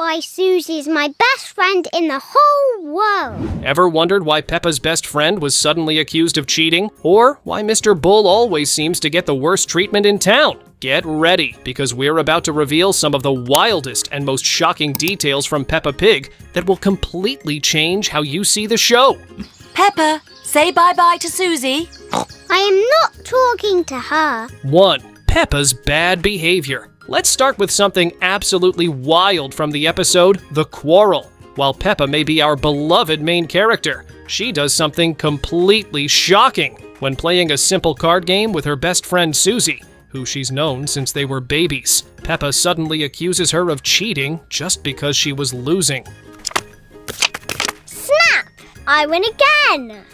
why Susie's my best friend in the whole world. Ever wondered why Peppa's best friend was suddenly accused of cheating? Or why Mr. Bull always seems to get the worst treatment in town? Get ready, because we're about to reveal some of the wildest and most shocking details from Peppa Pig that will completely change how you see the show. Peppa, say bye-bye to Susie. I am not talking to her. 1. Peppa's bad behavior. Let's start with something absolutely wild from the episode, The Quarrel. While Peppa may be our beloved main character, she does something completely shocking when playing a simple card game with her best friend Susie, who she's known since they were babies. Peppa suddenly accuses her of cheating just because she was losing. Snap! I win again!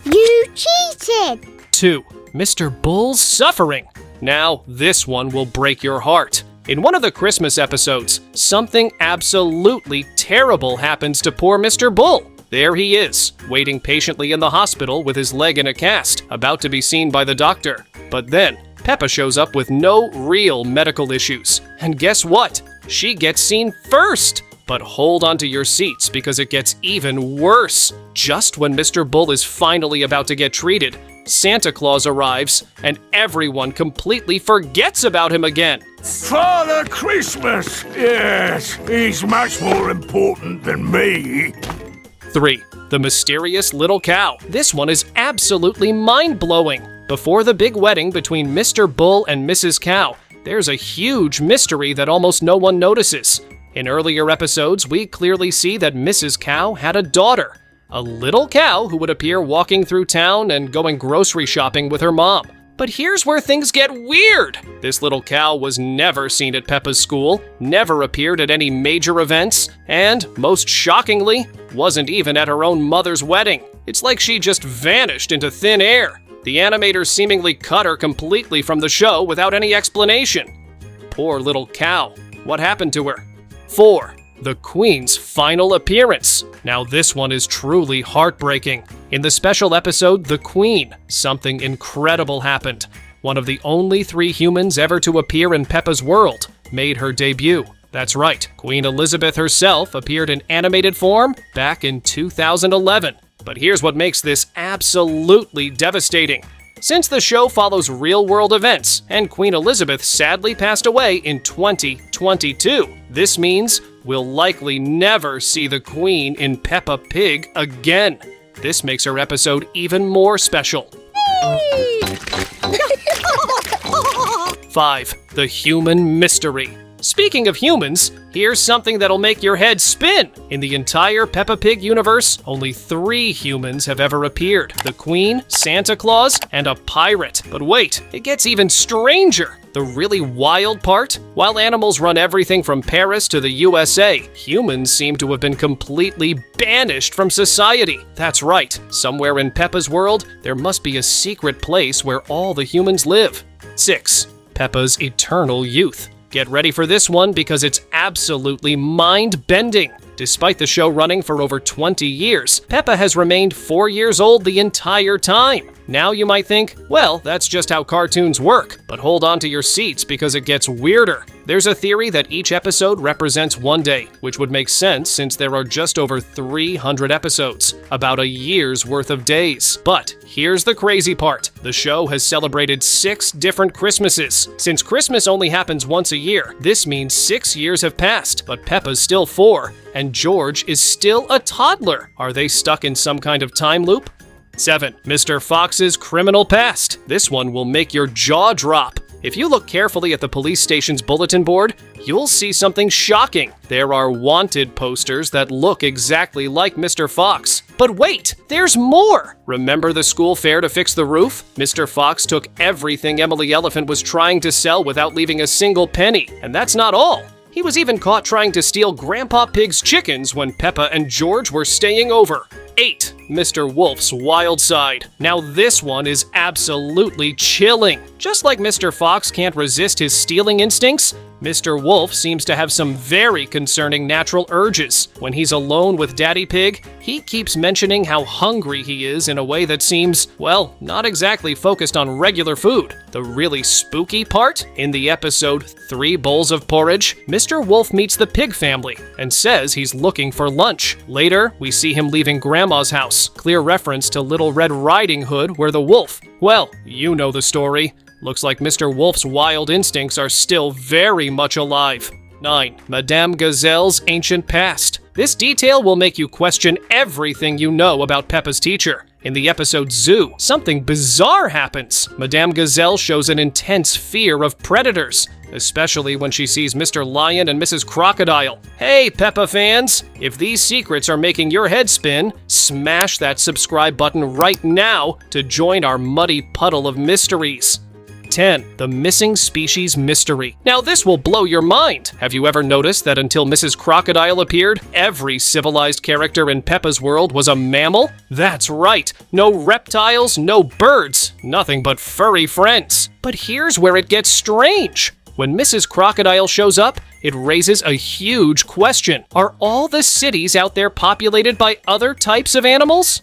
You cheated! 2. Mr. Bull's suffering. Now, this one will break your heart. In one of the Christmas episodes, something absolutely terrible happens to poor Mr. Bull. There he is, waiting patiently in the hospital with his leg in a cast, about to be seen by the doctor. But then, Peppa shows up with no real medical issues. And guess what? She gets seen first! But hold on to your seats because it gets even worse. Just when Mr. Bull is finally about to get treated, Santa Claus arrives and everyone completely forgets about him again. Father Christmas! Yes, he's much more important than me. 3. The mysterious little cow. This one is absolutely mind-blowing. Before the big wedding between Mr. Bull and Mrs. Cow, there's a huge mystery that almost no one notices. In earlier episodes, we clearly see that Mrs. Cow had a daughter, a little cow who would appear walking through town and going grocery shopping with her mom. But here's where things get weird. This little cow was never seen at Peppa's school, never appeared at any major events, and, most shockingly, wasn't even at her own mother's wedding. It's like she just vanished into thin air. The animators seemingly cut her completely from the show without any explanation. Poor little cow. What happened to her? 4. The Queen's final appearance. Now this one is truly heartbreaking. In the special episode, The Queen, something incredible happened. One of the only 3 humans ever to appear in Peppa's world made her debut. That's right, Queen Elizabeth herself appeared in animated form back in 2011. But here's what makes this absolutely devastating. Since the show follows real-world events, and Queen Elizabeth sadly passed away in 2022, this means we'll likely never see the Queen in Peppa Pig again. This makes her episode even more special. 5. The human mystery. Speaking of humans, here's something that'll make your head spin. In the entire Peppa Pig universe, only 3 humans have ever appeared. The Queen, Santa Claus, and a pirate. But wait, it gets even stranger. The really wild part? While animals run everything from Paris to the USA, humans seem to have been completely banished from society. That's right, somewhere in Peppa's world, there must be a secret place where all the humans live. 6. Peppa's eternal youth. Get ready for this one because it's absolutely mind-bending. Despite the show running for over 20 years, Peppa has remained 4 years old the entire time. Now you might think, well, that's just how cartoons work, but hold on to your seats because it gets weirder. There's a theory that each episode represents one day, which would make sense since there are just over 300 episodes, about a year's worth of days. But here's the crazy part. The show has celebrated 6 different Christmases. Since Christmas only happens once a year, this means 6 years have passed, but Peppa's still 4, and George is still a toddler. Are they stuck in some kind of time loop? 7. Mr. Fox's criminal past. This one will make your jaw drop. If you look carefully at the police station's bulletin board, you'll see something shocking. There are wanted posters that look exactly like Mr. Fox. But wait, there's more! Remember the school fair to fix the roof? Mr. Fox took everything Emily Elephant was trying to sell without leaving a single penny. And that's not all. He was even caught trying to steal Grandpa Pig's chickens when Peppa and George were staying over. 8. Mr. Wolf's wild side. Now this one is absolutely chilling. Just like Mr. Fox can't resist his stealing instincts, Mr. Wolf seems to have some very concerning natural urges. When he's alone with Daddy Pig, he keeps mentioning how hungry he is in a way that seems, well, not exactly focused on regular food. The really spooky part? In the episode 3 Bowls of Porridge, Mr. Wolf meets the pig family and says he's looking for lunch. Later, we see him leaving Grandma's house. Clear reference to Little Red Riding Hood, where the wolf, well, you know the story. Looks like Mr. Wolf's wild instincts are still very much alive. 9. Madame Gazelle's ancient past. This detail will make you question everything you know about Peppa's teacher. In the episode Zoo, something bizarre happens. Madame Gazelle shows an intense fear of predators, especially when she sees Mr. Lion and Mrs. Crocodile. Hey, Peppa fans! If these secrets are making your head spin, smash that subscribe button right now to join our muddy puddle of mysteries. 10. The missing species mystery. Now this will blow your mind. Have you ever noticed that until Mrs. Crocodile appeared, every civilized character in Peppa's world was a mammal? That's right. No reptiles, no birds, nothing but furry friends. But here's where it gets strange. When Mrs. Crocodile shows up, it raises a huge question. Are all the cities out there populated by other types of animals?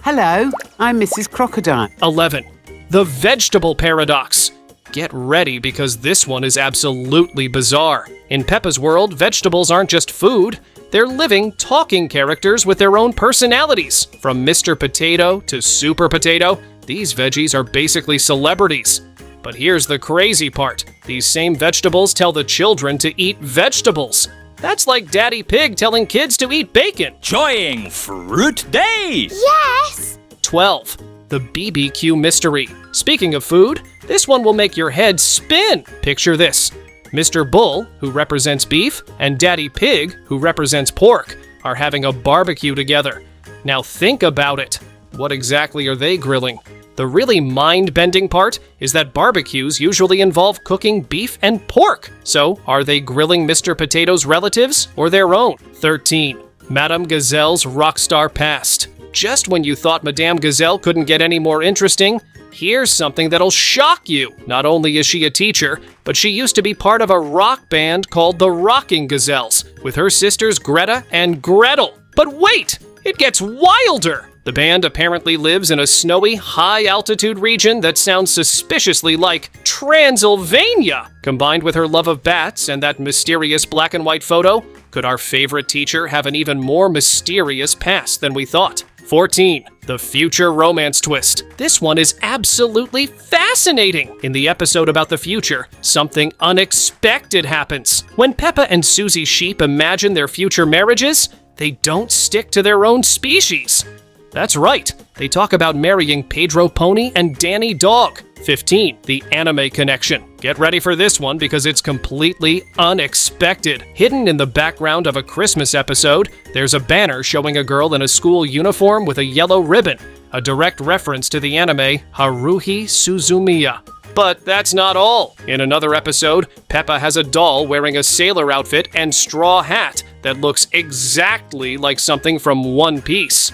Hello, I'm Mrs. Crocodile. 11. The vegetable paradox. Get ready because this one is absolutely bizarre. In Peppa's world, vegetables aren't just food. They're living, talking characters with their own personalities. From Mr. Potato to Super Potato, these veggies are basically celebrities. But here's the crazy part. These same vegetables tell the children to eat vegetables. That's like Daddy Pig telling kids to eat bacon. Enjoying Fruit Days! Yes! 12. The BBQ mystery. Speaking of food, this one will make your head spin. Picture this. Mr. Bull, who represents beef, and Daddy Pig, who represents pork, are having a barbecue together. Now think about it. What exactly are they grilling? The really mind-bending part is that barbecues usually involve cooking beef and pork. So, are they grilling Mr. Potato's relatives or their own? 13. Madame Gazelle's rockstar past. Just when you thought Madame Gazelle couldn't get any more interesting, here's something that'll shock you. Not only is she a teacher, but she used to be part of a rock band called the Rocking Gazelles, with her sisters Greta and Gretel. But wait! It gets wilder! The band apparently lives in a snowy, high-altitude region that sounds suspiciously like Transylvania. Combined with her love of bats and that mysterious black and white photo, could our favorite teacher have an even more mysterious past than we thought? 14. The future romance twist. This one is absolutely fascinating. In the episode about the future, something unexpected happens. When Peppa and Susie Sheep imagine their future marriages, they don't stick to their own species. That's right, they talk about marrying Pedro Pony and Danny Dog. 15. The anime connection. Get ready for this one because it's completely unexpected. Hidden in the background of a Christmas episode, there's a banner showing a girl in a school uniform with a yellow ribbon, a direct reference to the anime Haruhi Suzumiya. But that's not all. In another episode, Peppa has a doll wearing a sailor outfit and straw hat that looks exactly like something from One Piece.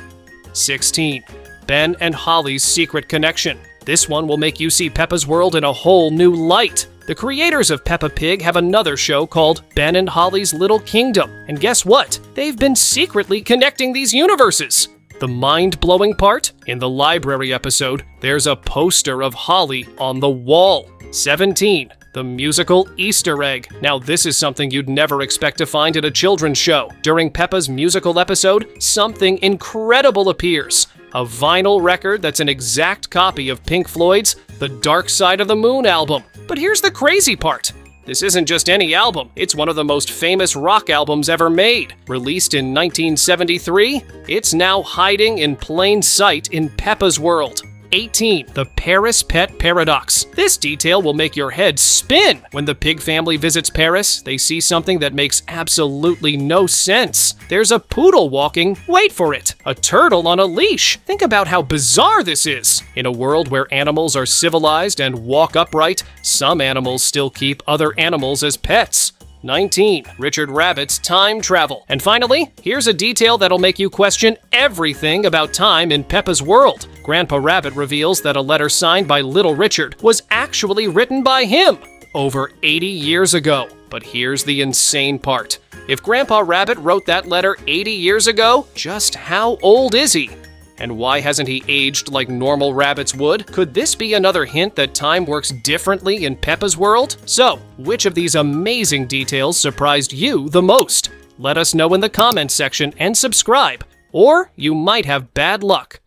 16. Ben and Holly's secret connection. This one will make you see Peppa's world in a whole new light. The creators of Peppa Pig have another show called Ben and Holly's Little Kingdom. And guess what? They've been secretly connecting these universes. The mind-blowing part? In the library episode, there's a poster of Holly on the wall. 17. The musical Easter egg. Now this is something you'd never expect to find in a children's show. During Peppa's musical episode, something incredible appears. A vinyl record that's an exact copy of Pink Floyd's The Dark Side of the Moon album. But here's the crazy part. This isn't just any album, it's one of the most famous rock albums ever made. Released in 1973, it's now hiding in plain sight in Peppa's world. 18. The Paris Pet Paradox. This detail will make your head spin. When the pig family visits Paris, they see something that makes absolutely no sense. There's a poodle walking, wait for it, a turtle on a leash. Think about how bizarre this is. In a world where animals are civilized and walk upright, some animals still keep other animals as pets. 19. Richard Rabbit's time travel. And finally, here's a detail that'll make you question everything about time in Peppa's world. Grandpa Rabbit reveals that a letter signed by Little Richard was actually written by him over 80 years ago. But here's the insane part. If Grandpa Rabbit wrote that letter 80 years ago, just how old is he? And why hasn't he aged like normal rabbits would? Could this be another hint that time works differently in Peppa's world? So, which of these amazing details surprised you the most? Let us know in the comments section and subscribe, or you might have bad luck.